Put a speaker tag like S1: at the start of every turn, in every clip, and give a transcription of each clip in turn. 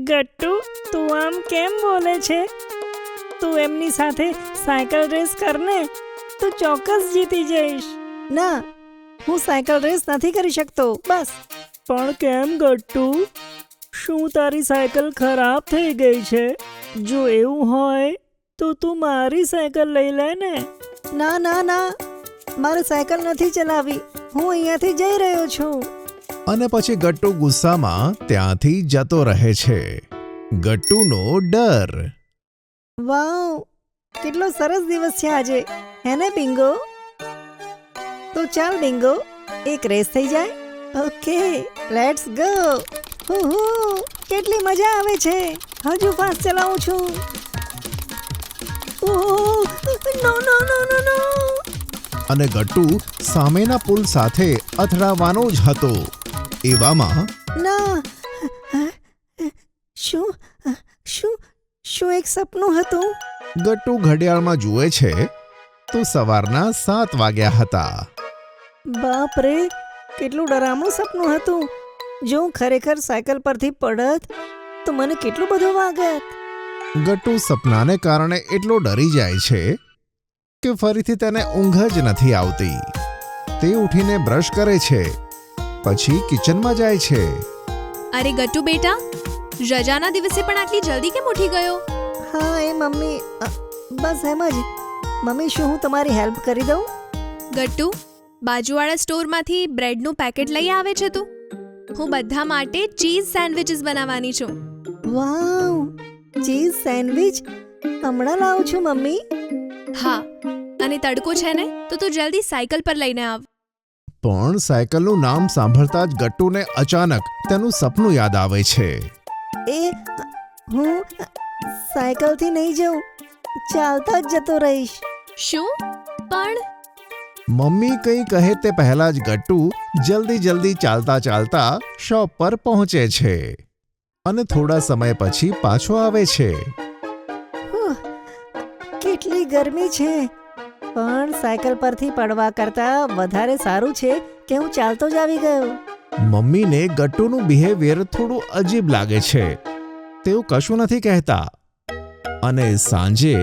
S1: ગટ્ટુ, તું આમ કેમ બોલે છે? તું એમની સાથે સાયકલ રેસ કરને, તું ચોક્કસ જીતી જઈશ. ના, હું સાયકલ રેસ નથી કરી શકતો. બસ. પણ કેમ ગટ્ટુ? શું તારી સાયકલ ખરાબ થઈ ગઈ છે? જો એવું હોય તો તું મારી સાયકલ લઈ લે ને. ના ના ના, મારે સાયકલ નથી ચલાવી. હું અહીંયાથી જઈ રહ્યો છું.
S2: અને પછી ગટ્ટુ ગુસ્સામાં ત્યાંથી જતો રહે છે. ગટ્ટુનો ડર.
S1: વાવ, કેટલો સરસ દિવસ છે આજે, હે ને બિંગો? તો ચાલ બિંગો, એક રેસ થઈ જાય. Okay, let's go. હુહુ, કેટલી મજા આવે છે. હજુ ફાસ્ટ ચલાવું છું. ઓહ, નો નો નો નો નો.
S2: અને ગટ્ટુ સામેના પુલ સાથે અથડાવાનો જ હતો. એવામાં
S1: ના. શું શું શું એક સપનું હતું?
S2: ગટ્ટુ ઘડિયાળમાં જુએ છે તો સવારના 7 વાગ્યા હતા.
S1: બાપ રે, કેટલું ડરામણું સપનું હતું. જો હું ખરેખર સાયકલ પરથી પડત તો મને કેટલું બધું વાગત.
S2: ગટ્ટુ સપનાને કારણે એટલો ડરી જાય છે કે ફરીથી તેને ઊંઘ જ નથી આવતી. તે ઉઠીને બ્રશ કરે છે, પછી કિચનમાં જાય છે.
S3: અરે ગટ્ટુ બેટા, રજાના દિવસે પણ આટલી જલ્દી કેમ ઉઠી ગયો?
S1: હા એ મમ્મી, બસ એમ જ. મમ્મી, શું હું તમારી હેલ્પ કરી દઉં?
S3: ગટ્ટુ, બાજુવાળા સ્ટોરમાંથી બ્રેડનું પેકેટ લઈ આવે છે તું? હું બધા માટે ચીઝ સેન્ડવિચીસ બનાવવાની છું.
S1: વાવ, ચીઝ સેન્ડવિચ હમણાં લાવું છું મમ્મી.
S3: હા, અને તડકો છે ને તો તું જલ્દી સાયકલ પર લઈને આવ.
S2: પણ સાયકલનું નામ સાંભળતા જ ગટ્ટુને અચાનક તેનું સપનું યાદ આવે છે.
S1: એ હું સાયકલથી નહીં જઉં, ચાલતા જ જતો રહીશ.
S3: શું? પણ
S2: મમ્મી કંઈ કહે તે પહેલા જ ગટ્ટુ જલ્દી ચાલતા ચાલતા શોપ પર પહોંચે છે અને થોડા સમય પછી પાછો આવે છે.
S1: કેટલી ગરમી છે, પણ સાયકલ પરથી પડવા કરતા વધારે સારું છે કે હું ચાલતો જ આવી ગયો.
S2: મમ્મીને ગટ્ટુનું બિહેવિયર થોડું અજીબ લાગે છે. તેઓ કશું નથી કહેતા. અને સાંજે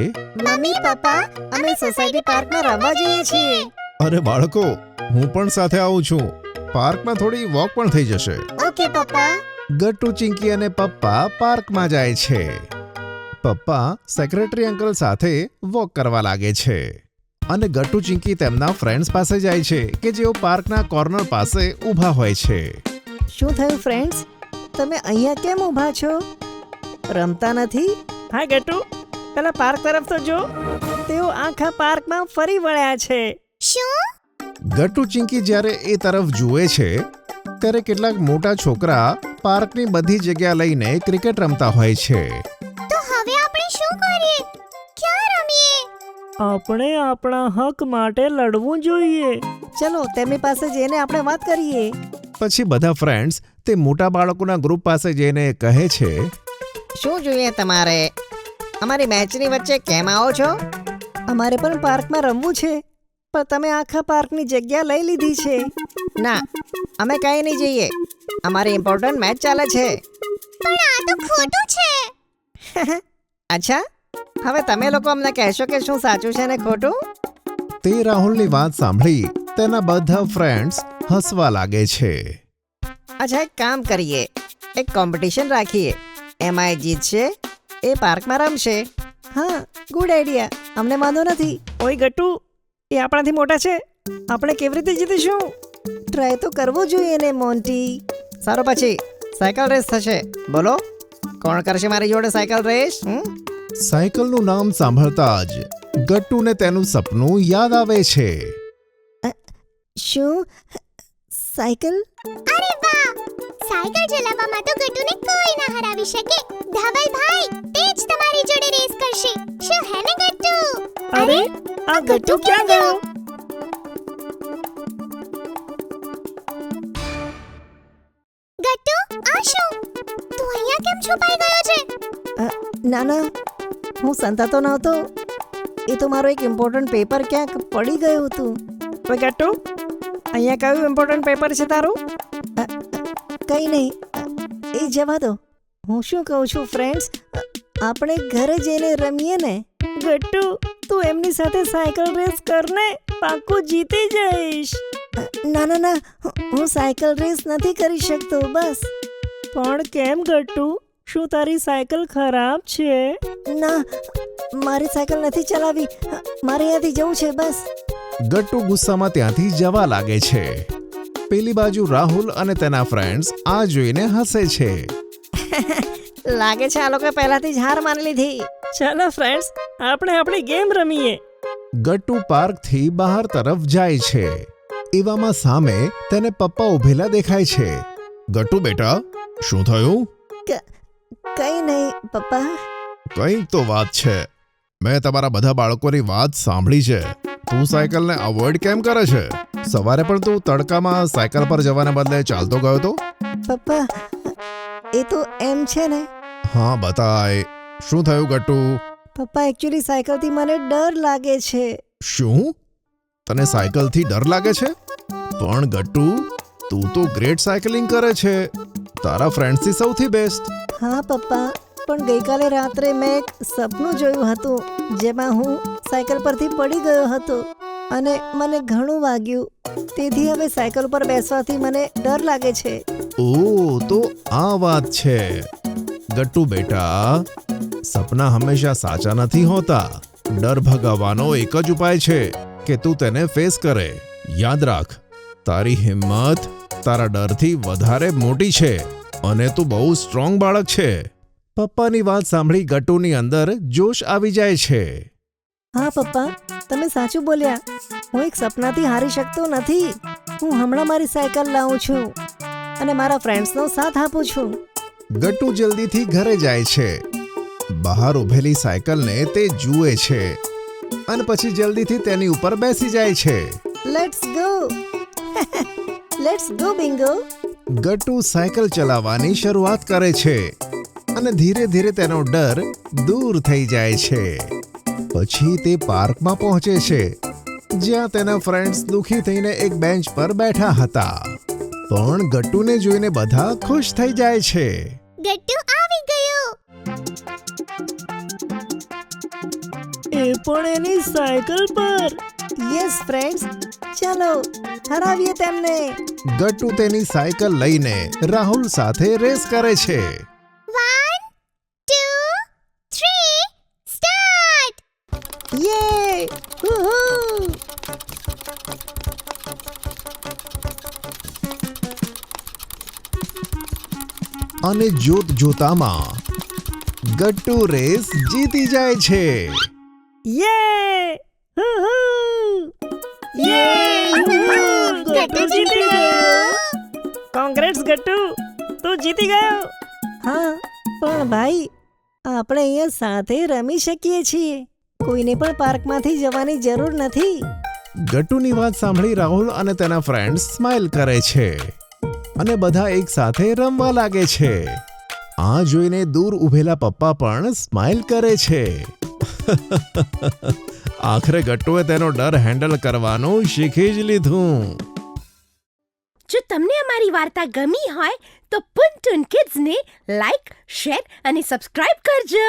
S1: મમ્મી પપ્પા, અમે સોસાયટી પાર્કમાં રમવા જઈએ છીએ.
S2: અરે બાળકો, હું પણ સાથે આવું છું. પાર્કમાં થોડી વોક પણ થઈ જશે.
S1: ઓકે પપ્પા.
S2: ગટ્ટુ, ચિંકી અને પપ્પા પાર્કમાં જાય છે. પપ્પા સેક્રેટરી અંકલ સાથે વોક કરવા લાગે છે અને ગટ્ટુ, ચિંકી તેમના ફ્રેન્ડ્સ પાસે જાય છે કે જેઓ પાર્કના કોર્નર પાસે ઊભા હોય છે.
S1: શું થયું ફ્રેન્ડ્સ? તમે અહીંયા કેમ ઊભા છો? રમતા નથી? હા ગટ્ટુ, પેલા પાર્ક તરફ તો જો. તેઓ આખા પાર્કમાં ફરી વળ્યા છે.
S3: શું?
S2: ગટ્ટુ, ચિંકી જ્યારે એ તરફ જુએ છે ત્યારે કેટલાક મોટા છોકરા પાર્કની બધી જગ્યા લઈને ક્રિકેટ રમતા હોય છે.
S3: તો હવે આપણે શું કરીએ? ક્યાં રમીએ?
S1: આપણે આપણા હક માટે લડવું જોઈએ. ચલો તેમની પાસે જઈને આપણે વાત કરીએ.
S2: પછી બધા ફ્રેન્ડ્સ તે મોટા બાળકોના ગ્રુપ પાસે જઈને કહે છે,
S4: શું જોઈએ તમારે? અમારી મેચની વચ્ચે કેમ આવો છો?
S1: અમારે પણ પાર્કમાં રમવું છે, પણ તમે આખા પાર્કની જગ્યા લઈ લીધી છે.
S4: ના, અમે કઈ નહીં જઈએ. અમારી ઇમ્પોર્ટન્ટ મેચ ચાલે છે.
S3: પણ આ તો ખોટું છે.
S4: અચ્છા, હવે તમે લોકો અમને કહેશો કે શું સાચું છે ને ખોટું?
S2: તે રાહુલની વાત સાંભળી તેના બધા ફ્રેન્ડ્સ હસવા લાગે છે.
S4: અચ્છા, એક કામ કરીએ, એક કોમ્પિટિશન રાખીએ. એમાં એ જીતશે એ પાર્કમાં રમશે.
S1: હા, ગુડ આઈડિયા. અમને વાંધો નથી. ઓય ગટ્ટુ, એ આપણાથી મોટા છે, આપણે કેવી રીતે જીતીશું? ટ્રાય તો કરવો જોઈએ ને મોન્ટી.
S4: સારું, પછી સાયકલ રેસ થશે. બોલો, કોણ કરશે મારી જોડે સાયકલ રેસ?
S2: સાયકલનું નામ સાંભળતા જ ગટ્ટુને તેનું સપનું યાદ આવે છે.
S1: શું સાયકલ?
S3: અરે વાહ! સાયકલ ચલાવવામાં તો ગટ્ટુને કોઈ ના હરાવી શકે. ધવલભાઈ, તે જ તમારી જોડે રેસ કરશે. શું હે ને ગટ્ટુ?
S1: અરે, આ ગટ્ટુ ક્યાં ગયો?
S3: ગટ્ટુ, આ શું? તું અહીંયા કેમ છુપાઈ ગયો છે?
S1: ના ના, હું સંતાતો નહોતો. એ તો મારો એક ઇમ્પોર્ટન્ટ પેપર ક્યાંક પડી ગયું હતું. ઓય ગટ્ટુ, અહીંયા કયું ઇમ્પોર્ટન્ટ પેપર છે તારું? કંઈ નહીં, એ જવા દો. હું શું કહું છું ફ્રેન્ડ્સ, આપણે ઘરે જઈને રમીએ ને. ગટ્ટુ, તું એમની સાથે સાયકલ રેસ કરને, પાક્કું જીતી જઈશ. ના ના ના, હું સાયકલ રેસ નથી કરી શકતો, બસ. પણ કેમ ગટ્ટુ, શું તારી સાયકલ ખરાબ છે? ના, મારી સાયકલ નથી ચલાવી, મારે અહીંયાથી જવું છે, બસ.
S2: ગટ્ટુ ગુસ્સામાં ત્યાંથી જવા લાગે છે. પેલી બાજુ રાહુલ અને તેના ફ્રેન્ડ્સ આ જોઈને હસે છે.
S4: લાગે છે આ લોકો પહેલાથી જ હાર માની લીધી.
S1: ચાલો ફ્રેન્ડ્સ, આપણે આપણી ગેમ રમીએ.
S2: ગટ્ટુ પાર્કથી બહાર તરફ જાય છે. એવામાં સામે તેને પપ્પા ઊભેલા દેખાય છે. ગટ્ટુ બેટા, શું થયું?
S1: કઈ નહીં પપ્પા.
S2: કંઈક તો વાત છે. મેં તમારા બધા બાળકોની વાત સાંભળી છે. તું સાયકલને અવોઇડ કેમ કરે છે? સવારે પણ તું તડકામાં સાયકલ પર જવાને બદલે ચાલતો ગયો તો.
S1: પપ્પા, એ તો એમ છે ને.
S2: હા બતાય, શું થયું ગટ્ટુ?
S1: પપ્પા, એકચ્યુઅલી સાયકલથી મને ડર લાગે છે.
S2: શું? તને સાયકલથી ડર લાગે છે? પણ ગટ્ટુ, તું તો ગ્રેટ સાયકલિંગ કરે છે. તારા ફ્રેન્ડ્સથી સૌથી બેસ્ટ.
S1: હા પપ્પા, પણ ગઈકાલે રાત્રે મેં એક સપનું જોયું હતું જેમાં હું સાયકલ પરથી પડી ગયો હતો અને મને ઘણું વાગ્યું. તેથી હવે સાયકલ પર બેસવાથી મને ડર લાગે છે.
S2: ઓહ, તો આ વાત છે. ગટ્ટુ બેટા, સપના હંમેશા સાચા નથી હોતા. ડર ભગાવવાનો એક જ ઉપાય છે કે તું તેને ફેસ કરે. યાદ રાખ, તારી હિંમત તારા ડરથી વધારે મોટી છે અને તું બહુ સ્ટ્રોંગ બાળક છે. પપ્પાની વાત સાંભળી ગટ્ટુની અંદર જોશ આવી જાય છે.
S1: હા પપ્પા, તમે સાચું બોલ્યા. હું એક સપનાથી હારી શકતો નથી. હું હમણાં મારી સાયકલ લાવું છું અને મારા ફ્રેન્ડ્સનો સાથ આપું છું.
S2: ગટ્ટુ જલ્દીથી ઘરે જાય છે. બહાર ઊભેલી સાયકલને તે જુએ છે અને પછી જલ્દીથી તેની ઉપર બેસી જાય છે.
S1: Let's go. Let's go bingo.
S2: Gattu cycle ચલાવવાની શરૂઆત કરે છે અને ધીરે ધીરે તેનો ડર દૂર થઈ જાય છે. પછી તે પાર્કમાં પહોંચે છે જ્યાં તેના ફ્રેન્ડ્સ દુખી થઈને એક બેન્ચ પર બેઠા હતા. પણ ગટ્ટુને જોઈને બધા ખુશ થઈ જાય છે.
S3: ગટ્ટુ આવી ગયો.
S1: એ પણ એની સાયકલ પર. યસ ફ્રેન્ડ્સ, ચાલો હરાવીએ તેમને.
S2: ગટ્ટુ તેની સાયકલ લઈને રાહુલ સાથે રેસ કરે છે.
S3: 1, 2, 3, સ્ટાર્ટ.
S1: યે! હુહુ!
S2: અને જોત જોતામાં ગટ્ટુ રેસ જીતી જાય છે.
S1: યે! હુહુ! યે! ગટ્ટુ જીતી ગયો. કોંગ્રેટ્સ ગટ્ટુ, તું જીતી ગયો. હા, પણ ભાઈ, આપણે અહીંયા સાથે રમી શકીએ છીએ. કોઈને પણ પાર્કમાંથી જવાની જરૂર નથી.
S2: ગટ્ટુની વાત સાંભળી રાહુલ અને તેના ફ્રેન્ડ્સ સ્માઇલ કરે છે અને બધા એક સાથે રમવા લાગે છે. આ જોઈને દૂર ઊભેલા પપ્પા પણ સ્માઇલ કરે છે. આખરે ગટ્ટુએ તેનો ડર હેન્ડલ કરવાનું શીખી જ લીધું.
S5: જો તમને અમારી વાર્તા ગમી હોય તો પુન ટુન કિડ્સને લાઈક, શેર અને સબસ્ક્રાઇબ કરજો.